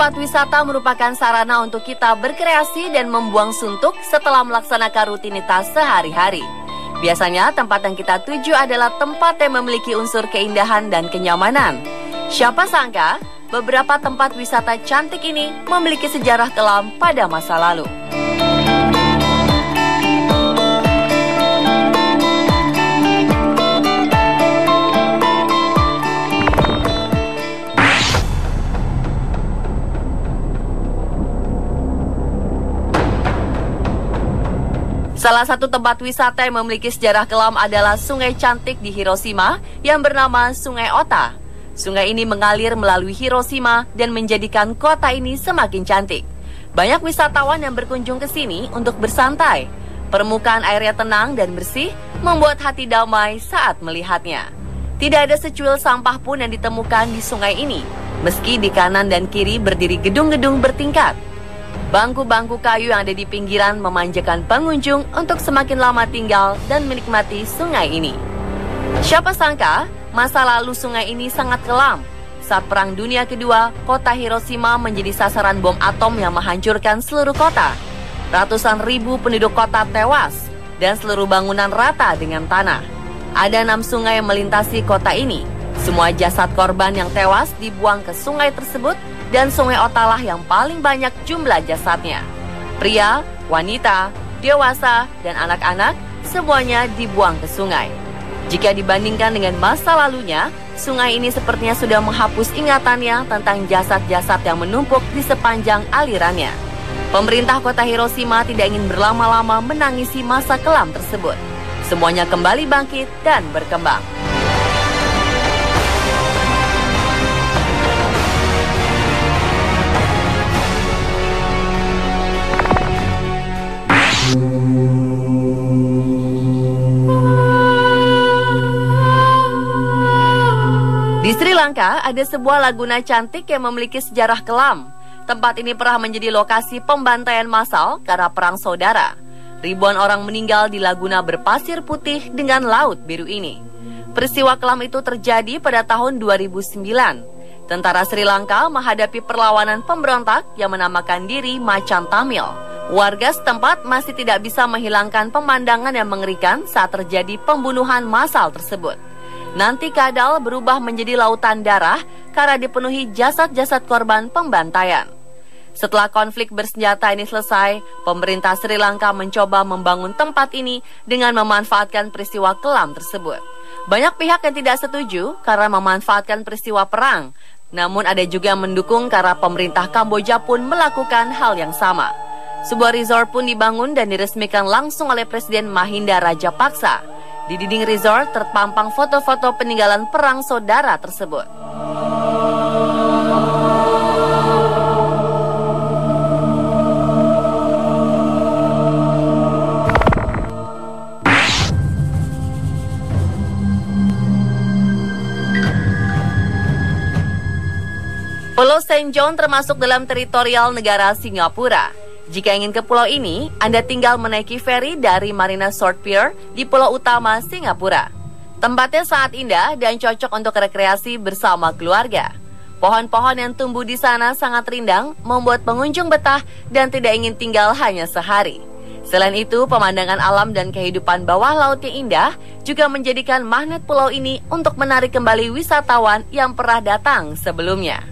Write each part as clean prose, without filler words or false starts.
tempat wisata merupakan sarana untuk kita berkreasi dan membuang suntuk setelah melaksanakan rutinitas sehari-hari. Biasanya tempat yang kita tuju adalah tempat yang memiliki unsur keindahan dan kenyamanan. Siapa sangka, beberapa tempat wisata cantik ini memiliki sejarah kelam pada masa lalu. Salah satu tempat wisata yang memiliki sejarah kelam adalah sungai cantik di Hiroshima yang bernama Sungai Ota. Sungai ini mengalir melalui Hiroshima dan menjadikan kota ini semakin cantik. Banyak wisatawan yang berkunjung ke sini untuk bersantai. Permukaan airnya tenang dan bersih, membuat hati damai saat melihatnya. Tidak ada secuil sampah pun yang ditemukan di sungai ini, meski di kanan dan kiri berdiri gedung-gedung bertingkat. Bangku-bangku kayu yang ada di pinggiran memanjakan pengunjung untuk semakin lama tinggal dan menikmati sungai ini. Siapa sangka, masa lalu sungai ini sangat kelam. Saat Perang Dunia Kedua, kota Hiroshima menjadi sasaran bom atom yang menghancurkan seluruh kota. Ratusan ribu penduduk kota tewas, dan seluruh bangunan rata dengan tanah. Ada 6 sungai yang melintasi kota ini. Semua jasad korban yang tewas dibuang ke sungai tersebut, dan Sungai Ota lah yang paling banyak jumlah jasadnya. Pria, wanita, dewasa, dan anak-anak semuanya dibuang ke sungai. Jika dibandingkan dengan masa lalunya, sungai ini sepertinya sudah menghapus ingatannya tentang jasad-jasad yang menumpuk di sepanjang alirannya. Pemerintah kota Hiroshima tidak ingin berlama-lama menangisi masa kelam tersebut. Semuanya kembali bangkit dan berkembang. Di Sri Lanka ada sebuah laguna cantik yang memiliki sejarah kelam. Tempat ini pernah menjadi lokasi pembantaian massal karena perang saudara. Ribuan orang meninggal di laguna berpasir putih dengan laut biru ini. Peristiwa kelam itu terjadi pada tahun 2009. Tentara Sri Lanka menghadapi perlawanan pemberontak yang menamakan diri Macan Tamil. Warga setempat masih tidak bisa menghilangkan pemandangan yang mengerikan saat terjadi pembunuhan massal tersebut. Nanti Kadal berubah menjadi lautan darah karena dipenuhi jasad-jasad korban pembantaian. Setelah konflik bersenjata ini selesai, pemerintah Sri Lanka mencoba membangun tempat ini dengan memanfaatkan peristiwa kelam tersebut. Banyak pihak yang tidak setuju karena memanfaatkan peristiwa perang. Namun ada juga yang mendukung karena pemerintah Kamboja pun melakukan hal yang sama. Sebuah resort pun dibangun dan diresmikan langsung oleh Presiden Mahinda Rajapaksa. Di dinding resort terpampang foto-foto peninggalan perang saudara tersebut. Pulau Saint John termasuk dalam teritorial negara Singapura. Jika ingin ke pulau ini, Anda tinggal menaiki feri dari Marina Short Pier di pulau utama Singapura. Tempatnya sangat indah dan cocok untuk rekreasi bersama keluarga. Pohon-pohon yang tumbuh di sana sangat rindang, membuat pengunjung betah dan tidak ingin tinggal hanya sehari. Selain itu, pemandangan alam dan kehidupan bawah laut yang indah juga menjadikan magnet pulau ini untuk menarik kembali wisatawan yang pernah datang sebelumnya.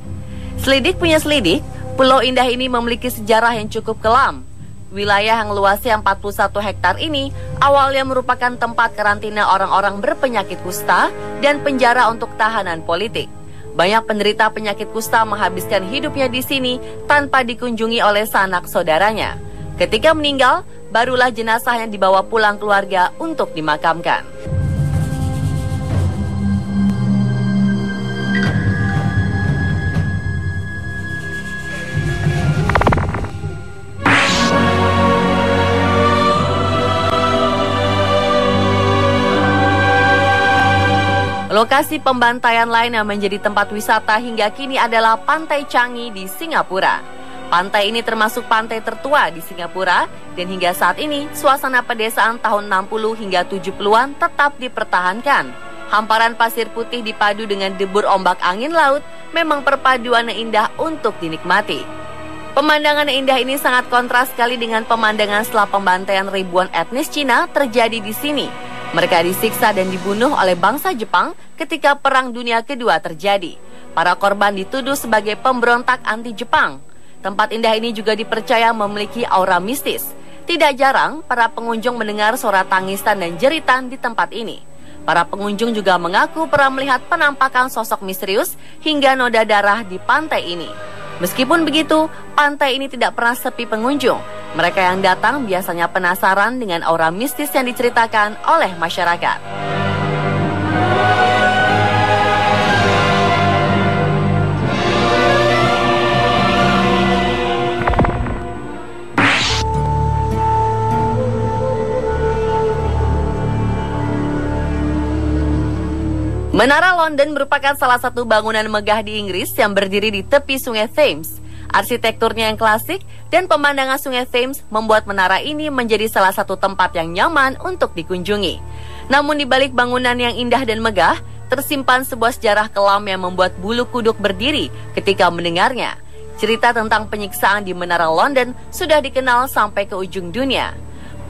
Selidik punya selidik, pulau indah ini memiliki sejarah yang cukup kelam. Wilayah yang luasnya 41 hektar ini awalnya merupakan tempat karantina orang-orang berpenyakit kusta dan penjara untuk tahanan politik. Banyak penderita penyakit kusta menghabiskan hidupnya di sini tanpa dikunjungi oleh sanak saudaranya. Ketika meninggal, barulah jenazahnya dibawa pulang keluarga untuk dimakamkan. Lokasi pembantaian lain yang menjadi tempat wisata hingga kini adalah Pantai Changi di Singapura. Pantai ini termasuk pantai tertua di Singapura dan hingga saat ini suasana pedesaan tahun 60 hingga 70-an tetap dipertahankan. Hamparan pasir putih dipadu dengan debur ombak angin laut memang perpaduan yang indah untuk dinikmati. Pemandangan yang indah ini sangat kontras sekali dengan pemandangan setelah pembantaian ribuan etnis Cina terjadi di sini. Mereka disiksa dan dibunuh oleh bangsa Jepang ketika Perang Dunia Kedua terjadi. Para korban dituduh sebagai pemberontak anti-Jepang. Tempat indah ini juga dipercaya memiliki aura mistis. Tidak jarang para pengunjung mendengar suara tangisan dan jeritan di tempat ini. Para pengunjung juga mengaku pernah melihat penampakan sosok misterius hingga noda darah di pantai ini. Meskipun begitu, pantai ini tidak pernah sepi pengunjung. Mereka yang datang biasanya penasaran dengan aura mistis yang diceritakan oleh masyarakat. Menara London merupakan salah satu bangunan megah di Inggris yang berdiri di tepi sungai Thames. Arsitekturnya yang klasik dan pemandangan sungai Thames membuat menara ini menjadi salah satu tempat yang nyaman untuk dikunjungi. Namun di balik bangunan yang indah dan megah, tersimpan sebuah sejarah kelam yang membuat bulu kuduk berdiri ketika mendengarnya. Cerita tentang penyiksaan di Menara London sudah dikenal sampai ke ujung dunia.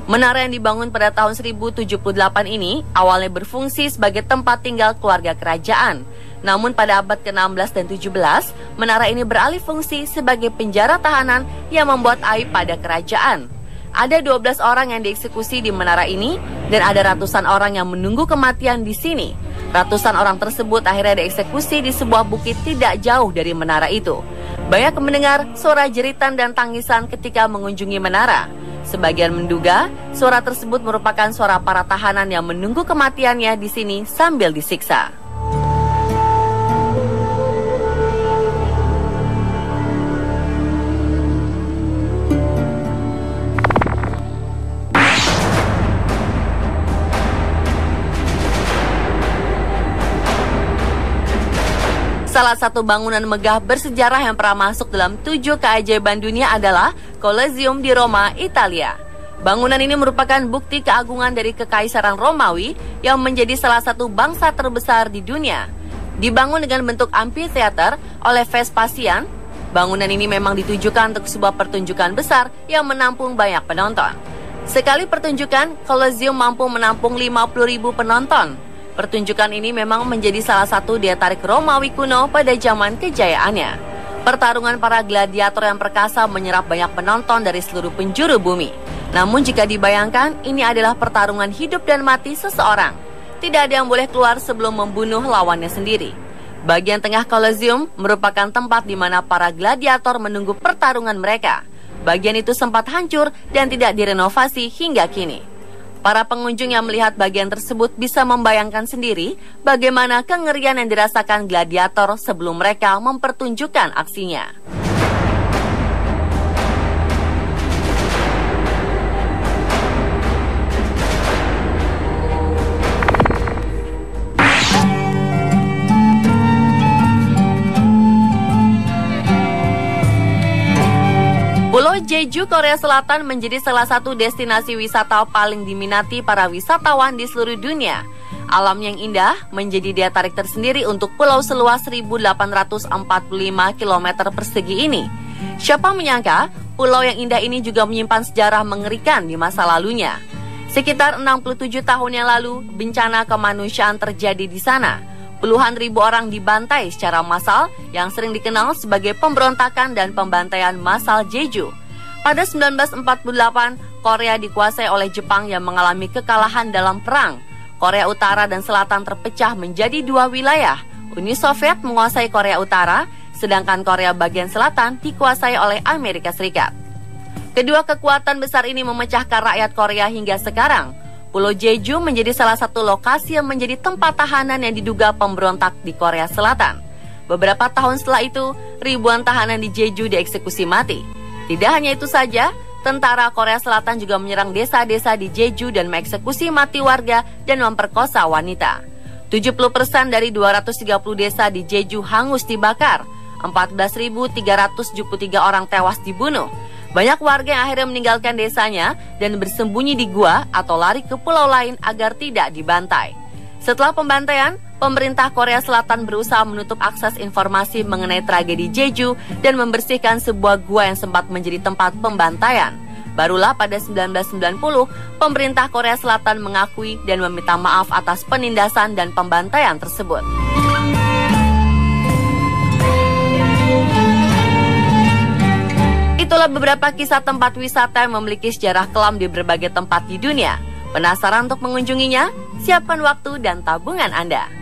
Menara yang dibangun pada tahun 1078 ini awalnya berfungsi sebagai tempat tinggal keluarga kerajaan. Namun pada abad ke-16 dan 17, menara ini beralih fungsi sebagai penjara tahanan yang membuat aib pada kerajaan. Ada 12 orang yang dieksekusi di menara ini dan ada ratusan orang yang menunggu kematian di sini. Ratusan orang tersebut akhirnya dieksekusi di sebuah bukit tidak jauh dari menara itu. Banyak mendengar suara jeritan dan tangisan ketika mengunjungi menara. Sebagian menduga suara tersebut merupakan suara para tahanan yang menunggu kematiannya di sini sambil disiksa. Salah satu bangunan megah bersejarah yang pernah masuk dalam 7 keajaiban dunia adalah Colosseum di Roma, Italia. Bangunan ini merupakan bukti keagungan dari Kekaisaran Romawi yang menjadi salah satu bangsa terbesar di dunia. Dibangun dengan bentuk amphitheater oleh Vespasian, bangunan ini memang ditujukan untuk sebuah pertunjukan besar yang menampung banyak penonton. Sekali pertunjukan, Colosseum mampu menampung 50.000 penonton. Pertunjukan ini memang menjadi salah satu daya tarik Romawi kuno pada zaman kejayaannya. Pertarungan para gladiator yang perkasa menyerap banyak penonton dari seluruh penjuru bumi. Namun jika dibayangkan, ini adalah pertarungan hidup dan mati seseorang. Tidak ada yang boleh keluar sebelum membunuh lawannya sendiri. Bagian tengah Colosseum merupakan tempat di mana para gladiator menunggu pertarungan mereka. Bagian itu sempat hancur dan tidak direnovasi hingga kini. Para pengunjung yang melihat bagian tersebut bisa membayangkan sendiri bagaimana kengerian yang dirasakan gladiator sebelum mereka mempertunjukkan aksinya. Pulau Jeju, Korea Selatan menjadi salah satu destinasi wisata paling diminati para wisatawan di seluruh dunia. Alam yang indah menjadi daya tarik tersendiri untuk pulau seluas 1.845 km persegi ini. Siapa menyangka pulau yang indah ini juga menyimpan sejarah mengerikan di masa lalunya. Sekitar 67 tahun yang lalu, bencana kemanusiaan terjadi di sana. Puluhan ribu orang dibantai secara massal yang sering dikenal sebagai pemberontakan dan pembantaian massal Jeju. Pada 1948, Korea dikuasai oleh Jepang yang mengalami kekalahan dalam perang. Korea Utara dan Selatan terpecah menjadi 2 wilayah. Uni Soviet menguasai Korea Utara, sedangkan Korea bagian selatan dikuasai oleh Amerika Serikat. Kedua kekuatan besar ini memecahkan rakyat Korea hingga sekarang. Pulau Jeju menjadi salah satu lokasi yang menjadi tempat tahanan yang diduga pemberontak di Korea Selatan. Beberapa tahun setelah itu, ribuan tahanan di Jeju dieksekusi mati. Tidak hanya itu saja, tentara Korea Selatan juga menyerang desa-desa di Jeju dan mengeksekusi mati warga dan memperkosa wanita. 70% dari 230 desa di Jeju hangus dibakar. 14.373 orang tewas dibunuh. Banyak warga yang akhirnya meninggalkan desanya dan bersembunyi di gua atau lari ke pulau lain agar tidak dibantai. Setelah pembantaian, pemerintah Korea Selatan berusaha menutup akses informasi mengenai tragedi Jeju dan membersihkan sebuah gua yang sempat menjadi tempat pembantaian. Barulah pada 1990, pemerintah Korea Selatan mengakui dan meminta maaf atas penindasan dan pembantaian tersebut. Itulah beberapa kisah tempat wisata yang memiliki sejarah kelam di berbagai tempat di dunia. Penasaran untuk mengunjunginya? Siapkan waktu dan tabungan Anda.